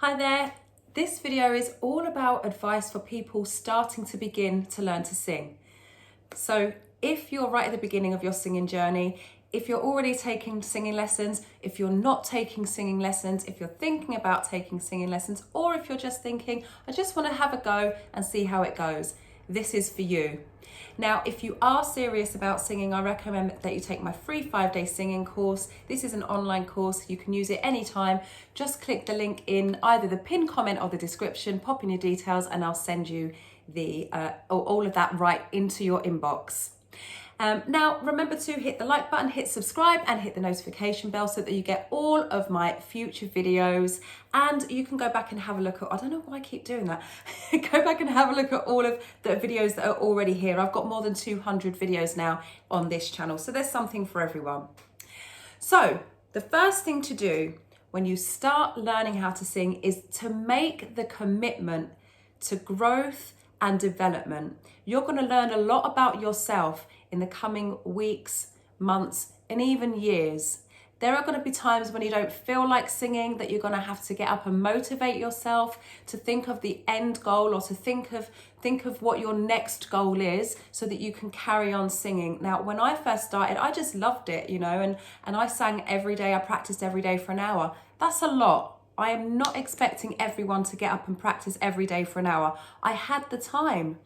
Hi there. This video is all about advice for people starting to begin to learn to sing. So if you're right at the beginning of your singing journey, if you're already taking singing lessons, if you're not taking singing lessons, if you're thinking about taking singing lessons, or if you're just thinking, I just want to have a go and see how it goes, this is for you. Now, if you are serious about singing, I recommend that you take my free 5-day singing course. This is an online course. You can use it anytime. Just click the link in either the pinned comment or the description, pop in your details, and I'll send you the all of that right into your inbox. Now, remember to hit the like button, hit subscribe, and hit the notification bell so that you get all of my future videos. And you can go back and have a look at, I don't know why I keep doing that. Go back and have a look at all of the videos that are already here. I've got more than 200 videos now on this channel, so there's something for everyone. So the first thing to do when you start learning how to sing is to make the commitment to growth and development. You're going to learn a lot about yourself in the coming weeks, months, and even years. There are going to be times when you don't feel like singing, that you're going to have to get up and motivate yourself to think of the end goal, or to think of what your next goal is, so that you can carry on singing. Now, when I first started, I just loved it, and I sang every day. I practiced every day for an hour. That's a lot. I am not expecting everyone to get up and practice every day for an hour. I had the time.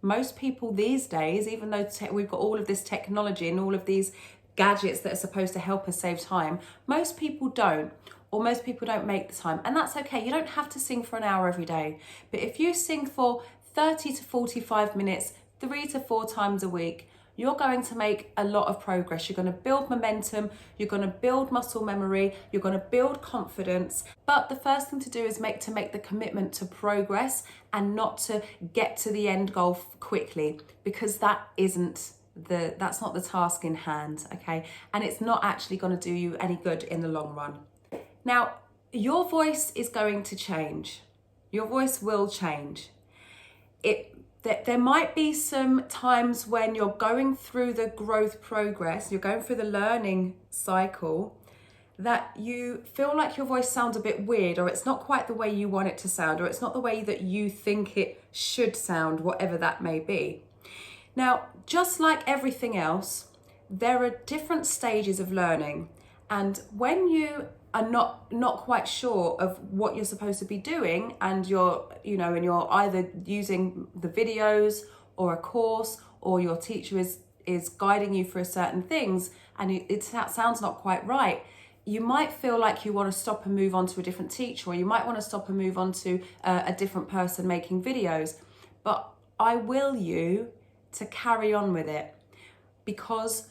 Most people these days, even though we've got all of this technology and all of these gadgets that are supposed to help us save time, most people don't, or most people don't make the time. And that's okay. You don't have to sing for an hour every day. But if you sing for 30 to 45 minutes, 3 to 4 times a week, you're going to make a lot of progress. You're going to build momentum, you're going to build muscle memory, you're going to build confidence. But the first thing to do is make the commitment to progress, and not to get to the end goal quickly, because that's not the task in hand, okay? And it's not actually going to do you any good in the long run. Now, your voice is going to change. Your voice will change. There might be some times when you're going through the growth progress, you're going through the learning cycle, that you feel like your voice sounds a bit weird, or it's not quite the way you want it to sound, or it's not the way that you think it should sound, whatever that may be. Now, just like everything else, there are different stages of learning. And when you are not quite sure of what you're supposed to be doing, and you're either using the videos or a course, or your teacher is guiding you through certain things, and it sounds not quite right, you might feel like you want to stop and move on to a different teacher, or you might want to stop and move on to a different person making videos. But I will you to carry on with it, because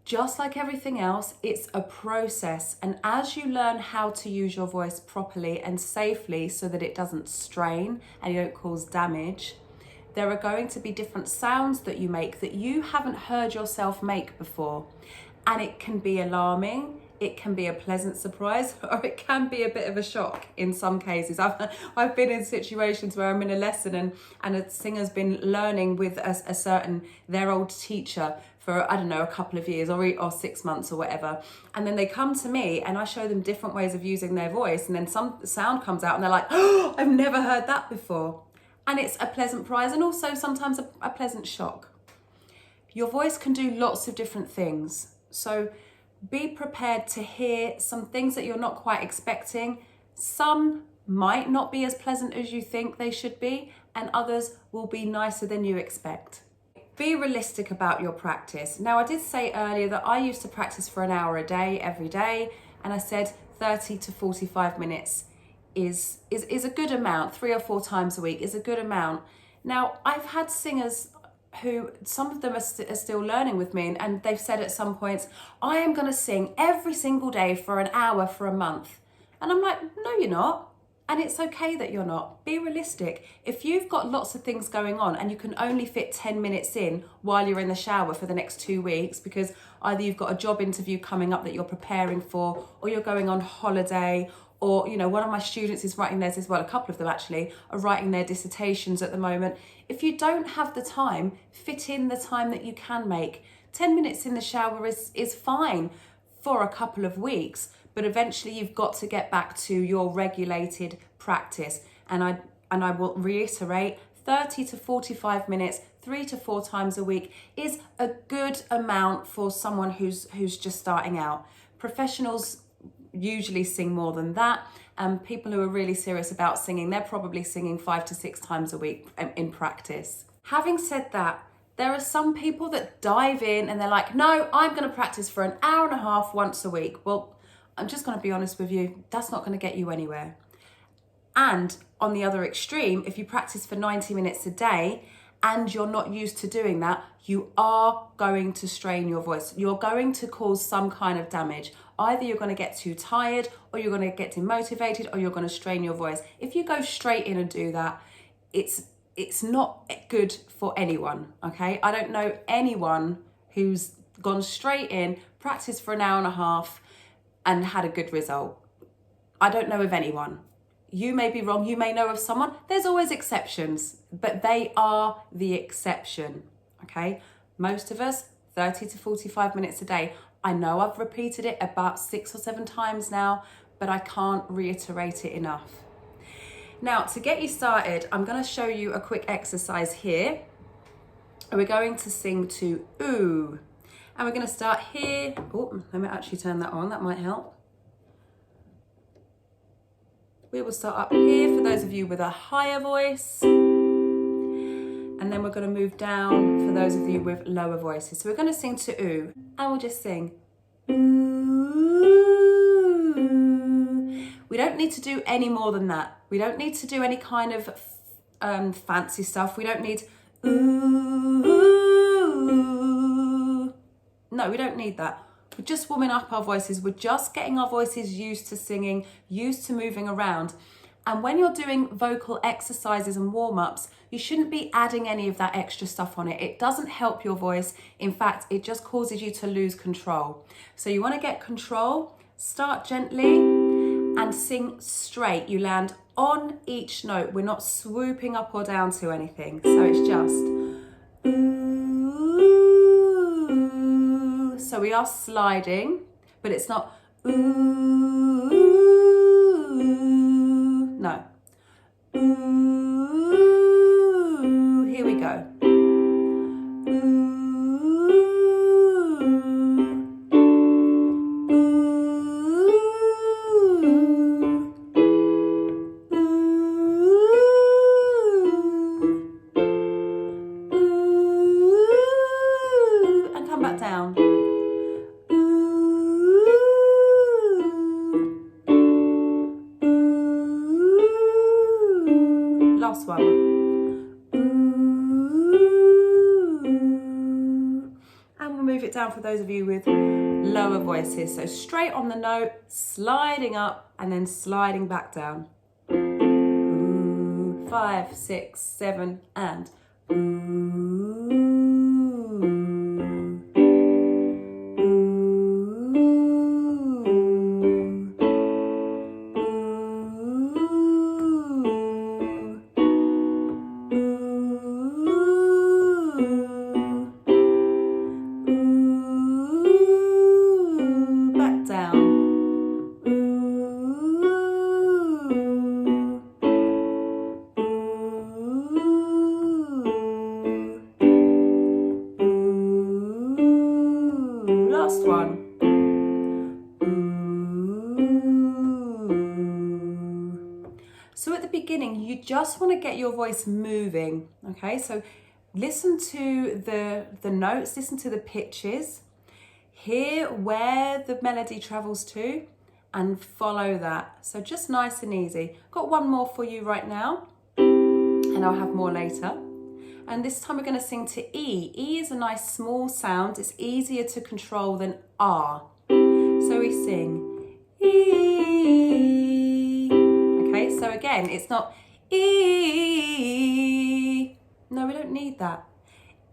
just like everything else, it's a process. And as you learn how to use your voice properly and safely, so that it doesn't strain and you don't cause damage, there are going to be different sounds that you make that you haven't heard yourself make before. And it can be alarming, it can be a pleasant surprise, or it can be a bit of a shock in some cases. I've been in situations where I'm in a lesson and a singer's been learning with their old teacher for, I don't know, a couple of years or 6 months or whatever. And then they come to me and I show them different ways of using their voice, and then some sound comes out and they're like, oh, I've never heard that before. And it's a pleasant surprise, and also sometimes a pleasant shock. Your voice can do lots of different things. So be prepared to hear some things that you're not quite expecting. Some might not be as pleasant as you think they should be, and others will be nicer than you expect. Be realistic about your practice. Now, I did say earlier that I used to practice for an hour a day, every day, and I said 30 to 45 minutes is a good amount. 3 or 4 times a week is a good amount. Now, I've had singers who, some of them are still learning with me, and they've said at some points, I am going to sing every single day for an hour for a month. And I'm like, no, you're not. And it's okay that you're not. Be realistic. If you've got lots of things going on and you can only fit 10 minutes in while you're in the shower for the next 2 weeks, because either you've got a job interview coming up that you're preparing for, or you're going on holiday, or, one of my students is writing theirs as well, a couple of them actually, are writing their dissertations at the moment. If you don't have the time, fit in the time that you can make. 10 minutes in the shower is fine for a couple of weeks, but eventually you've got to get back to your regulated practice. And I will reiterate, 30 to 45 minutes, 3 to 4 times a week is a good amount for someone who's just starting out. Professionals usually sing more than that, and people who are really serious about singing, they're probably singing 5 to 6 times a week in practice. Having said that, there are some people that dive in and they're like, no, I'm going to practice for an hour and a half once a week. Well, I'm just going to be honest with you, that's not going to get you anywhere. And on the other extreme, if you practice for 90 minutes a day and you're not used to doing that, you are going to strain your voice. You're going to cause some kind of damage. Either you're going to get too tired, or you're going to get demotivated, or you're going to strain your voice. If you go straight in and do that, it's not good for anyone, okay? I don't know anyone who's gone straight in, practiced for an hour and a half and had a good result. I don't know of anyone. You may be wrong, you may know of someone. There's always exceptions, but they are the exception, okay? Most of us, 30 to 45 minutes a day. I know I've repeated it about 6 or 7 times now, but I can't reiterate it enough. Now, to get you started, I'm going to show you a quick exercise here. We're going to sing to ooh. And we're going to start here. Oh, let me actually turn that on. That might help. We will start up here for those of you with a higher voice. And then we're going to move down for those of you with lower voices. So we're going to sing to ooh. And we'll just sing ooh. We don't need to do any more than that. We don't need to do any kind of fancy stuff. We don't need ooh. No, we don't need that. We're just warming up our voices. We're just getting our voices used to singing, used to moving around. And when you're doing vocal exercises and warm-ups, you shouldn't be adding any of that extra stuff on it. It doesn't help your voice. In fact, it just causes you to lose control. So you want to get control, start gently and sing straight. You land on each note. We're not swooping up or down to anything. So it's just ooh. So we are sliding, but it's not ooh. No. Ooh. Here we go. Last one. And we'll move it down for those of you with lower voices. So straight on the note, sliding up and then sliding back down. 5, 6, 7 and last one. So at the beginning, you just want to get your voice moving, okay? So listen to the notes, listen to the pitches, hear where the melody travels to, and follow that. So just nice and easy. Got one more for you right now, and I'll have more later. And this time we're going to sing to E. E is a nice small sound. It's easier to control than R. So we sing E. Okay, so again, it's not E. No, we don't need that.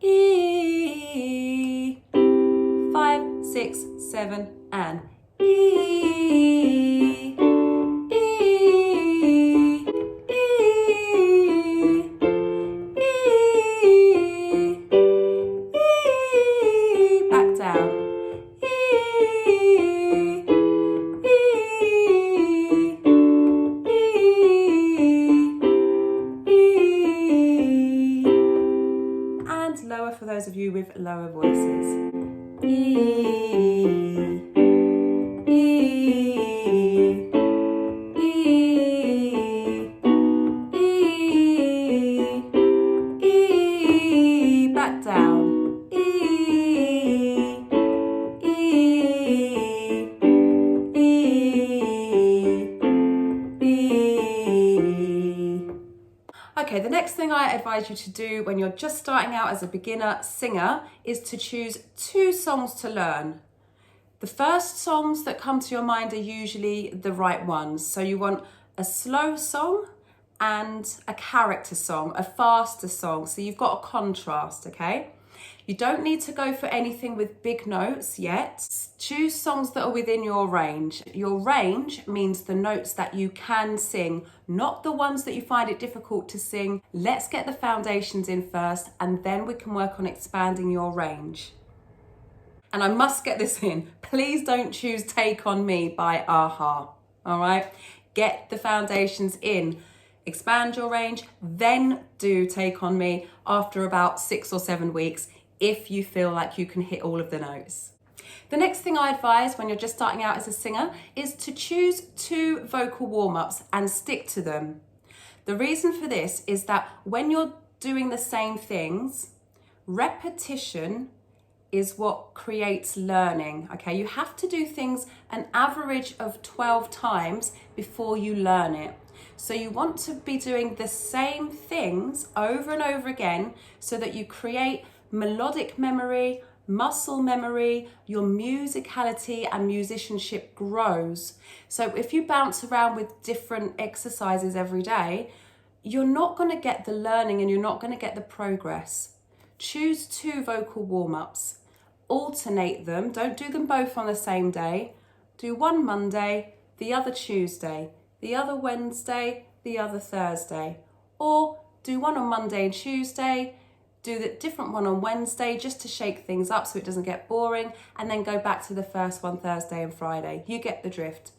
E. 5, 6, 7, and E. Back down. of you with lower voices. E, E, E, E, E, back down. E, E, E, E. Okay, the next thing I advise you to do when you're just starting out as a beginner singer is to choose 2 songs to learn. The first songs that come to your mind are usually the right ones. So you want a slow song and a character song, a faster song. So you've got a contrast, okay? You don't need to go for anything with big notes yet. Choose songs that are within your range. Your range means the notes that you can sing, not the ones that you find it difficult to sing. Let's get the foundations in first, and then we can work on expanding your range. And I must get this in. Please don't choose Take On Me by a-ha, all right? Get the foundations in. Expand your range, then do Take On Me after about 6 or 7 weeks if you feel like you can hit all of the notes. The next thing I advise when you're just starting out as a singer is to choose 2 vocal warm-ups and stick to them. The reason for this is that when you're doing the same things, repetition is what creates learning, okay? You have to do things an average of 12 times before you learn it. So you want to be doing the same things over and over again so that you create melodic memory, muscle memory, your musicality and musicianship grows. So if you bounce around with different exercises every day, you're not going to get the learning and you're not going to get the progress. Choose 2 vocal warm-ups. Alternate them. Don't do them both on the same day. Do one Monday, the other Tuesday, the other Wednesday, the other Thursday. Or do one on Monday and Tuesday, do the different one on Wednesday just to shake things up so it doesn't get boring, and then go back to the first one Thursday and Friday. You get the drift.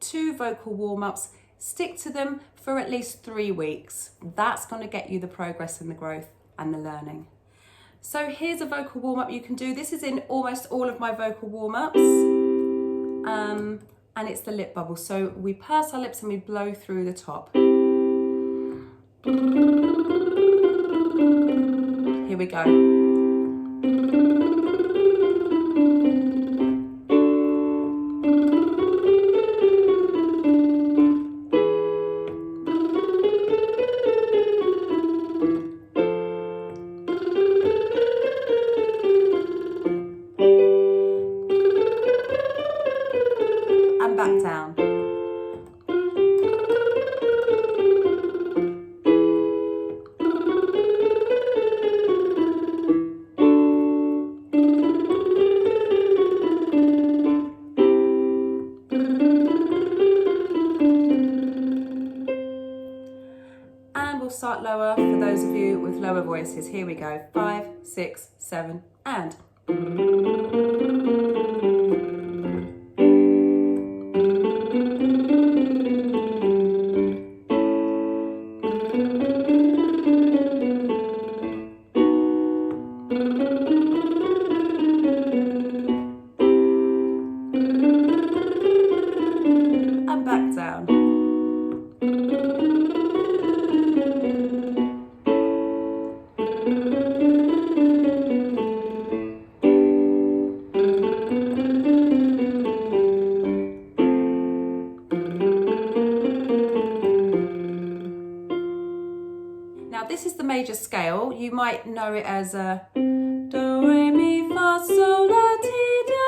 2 vocal warm-ups, stick to them for at least 3 weeks. That's going to get you the progress and the growth and the learning. So here's a vocal warm-up you can do. This is in almost all of my vocal warm-ups. And it's the lip bubble. So we purse our lips and we blow through the top. Here we go. And back down. And we'll start lower for those of you with lower voices. Here we go. 5, 6, 7, and. And back down. Now this is the major scale. You might know it as a do, re, mi, fa, sol, la, ti, do.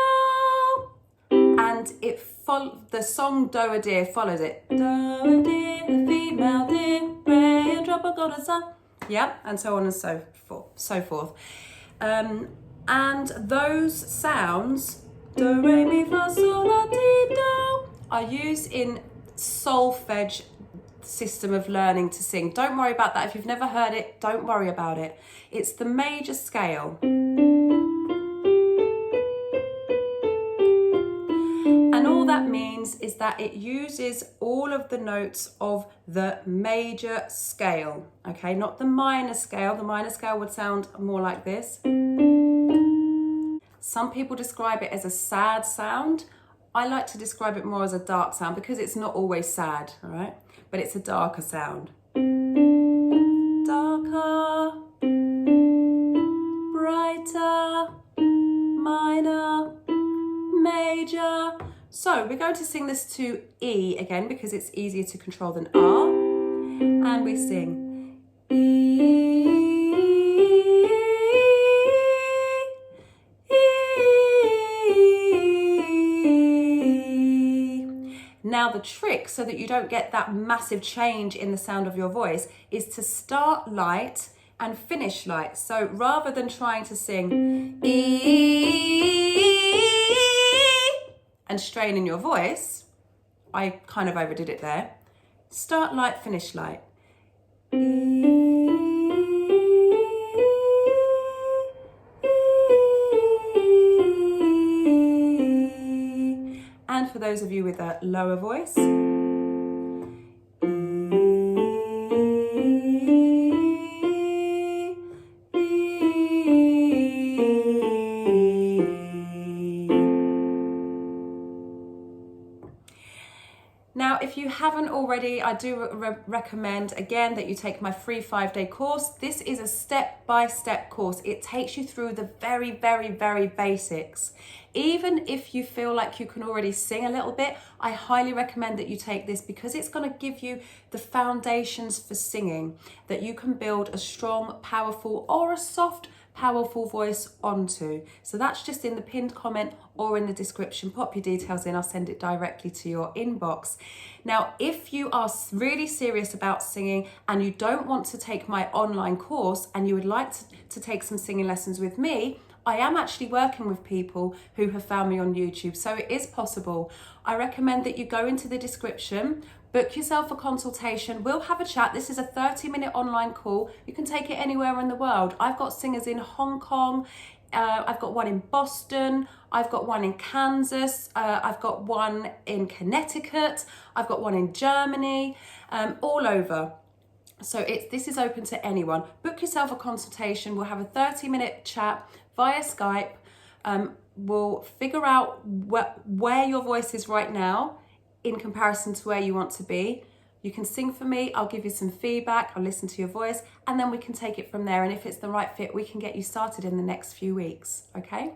And the song Do-a-deer follows it. Do-a-deer, a female deer, ray, a drop of gold, sun. Yeah, and so on and so forth. And those sounds, do, re, mi, fa, sol, la, ti, do, are used in solfege system of learning to sing. Don't worry about that. If you've never heard it, don't worry about it. It's the major scale. And all that means is that it uses all of the notes of the major scale, okay? Not the minor scale. The minor scale would sound more like this. Some people describe it as a sad sound. I like to describe it more as a dark sound because it's not always sad, all right? But it's a darker sound. Darker, brighter, minor, major. So we're going to sing this to E again because it's easier to control than R. And we sing E. Now the trick, so that you don't get that massive change in the sound of your voice, is to start light and finish light. So rather than trying to sing E and strain in your voice, I kind of overdid it there. Start light, finish light. And for those of you with a lower voice, now, if you haven't already, I do recommend again that you take my free 5-day course. This is a step-by-step course. It takes you through the very, very, very basics. Even if you feel like you can already sing a little bit, I highly recommend that you take this because it's going to give you the foundations for singing that you can build a strong, powerful, or a soft, powerful voice onto. So that's just in the pinned comment or in the description. Pop your details in, I'll send it directly to your inbox. Now, if you are really serious about singing and you don't want to take my online course and you would like to take some singing lessons with me, I am actually working with people who have found me on YouTube, so it is possible. I recommend that you go into the description, book yourself a consultation, we'll have a chat. This is a 30-minute online call. You can take it anywhere in the world. I've got singers in Hong Kong, I've got one in Boston, I've got one in Kansas, I've got one in Connecticut, I've got one in Germany, all over. So this is open to anyone. Book yourself a consultation. We'll have a 30-minute chat via Skype. We'll figure out where your voice is right now in comparison to where you want to be. You can sing for me, I'll give you some feedback, I'll listen to your voice, and then we can take it from there. And if it's the right fit, we can get you started in the next few weeks, okay?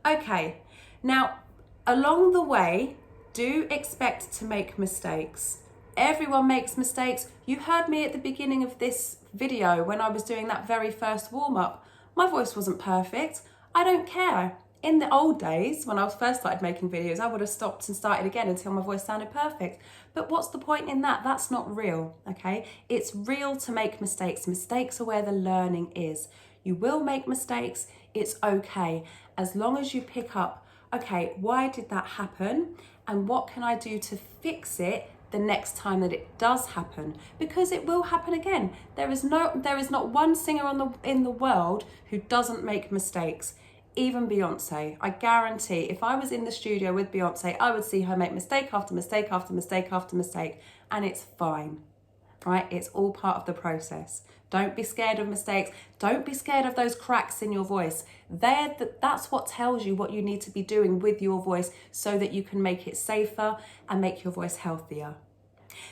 Okay, now along the way, do expect to make mistakes. Everyone makes mistakes. You heard me at the beginning of this video when I was doing that very first warm-up. My voice wasn't perfect. I don't care. In the old days, when I first started making videos, I would have stopped and started again until my voice sounded perfect. But what's the point in that? That's not real, okay? It's real to make mistakes. Mistakes are where the learning is. You will make mistakes. It's okay. As long as you pick up, okay, why did that happen? And what can I do to fix it the next time that it does happen? Because it will happen again. There is not one singer in the world who doesn't make mistakes. Even Beyonce, I guarantee if I was in the studio with Beyonce, I would see her make mistake after mistake after mistake after mistake, and it's fine, right? It's all part of the process. Don't be scared of mistakes. Don't be scared of those cracks in your voice. That's what tells you what you need to be doing with your voice so that you can make it safer and make your voice healthier.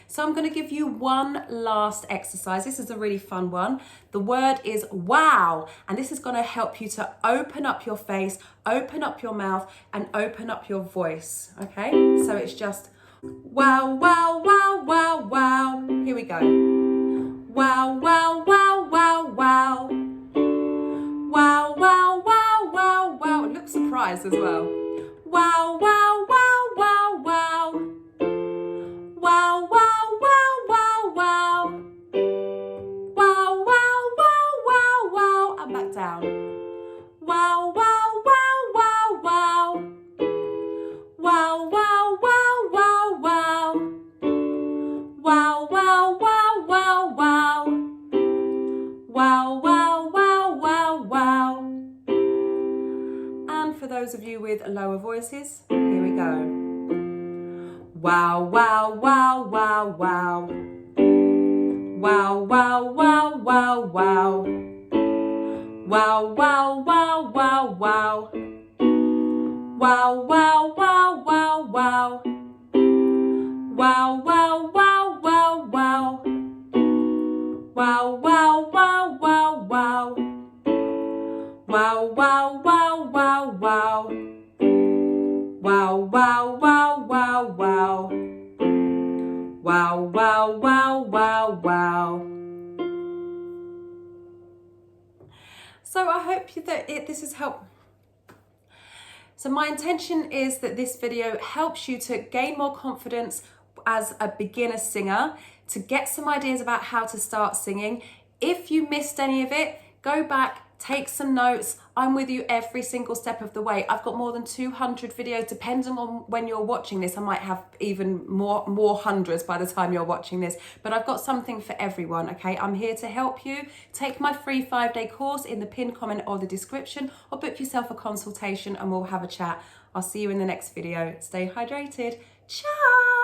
So I'm going to give you one last exercise. This is a really fun one. The word is wow, and this is going to help you to open up your face, open up your mouth, and open up your voice, okay? So it's just wow, wow, wow, wow, wow. Here we go. Wow, wow, wow, wow, wow. Wow, wow, wow, wow, wow. Look surprised as well. Wow, wow, wow, wow, wow. Wow, wow, wow, wow, wow. Wow, wow, wow, wow, wow. And back down. Wow, wow, wow, wow, wow. Wow, wow, wow, wow, wow. Wow, wow, wow, wow, wow. Wow, wow, wow, wow, wow. And for those of you with lower voices, here we go. Wow, wow, wow, wow, wow. Wow, wow, wow, wow, wow. Wow, wow, wow, wow, wow. Wow, wow, wow, wow, wow. Wow, wow, wow, wow, wow. Wow, wow, wow, wow, wow. Wow, wow, wow, wow, wow. Wow, wow, wow, wow, wow. Wow, wow, wow, wow, wow. So I hope that this has helped. So my intention is that this video helps you to gain more confidence as a beginner singer, to get some ideas about how to start singing. If you missed any of it, go back, take some notes. I'm with you every single step of the way. I've got more than 200 videos, depending on when you're watching this. I might have even more hundreds by the time you're watching this, but I've got something for everyone, okay? I'm here to help you. Take my free 5-day course in the pinned comment or the description, or book yourself a consultation and we'll have a chat. I'll see you in the next video. Stay hydrated. Ciao!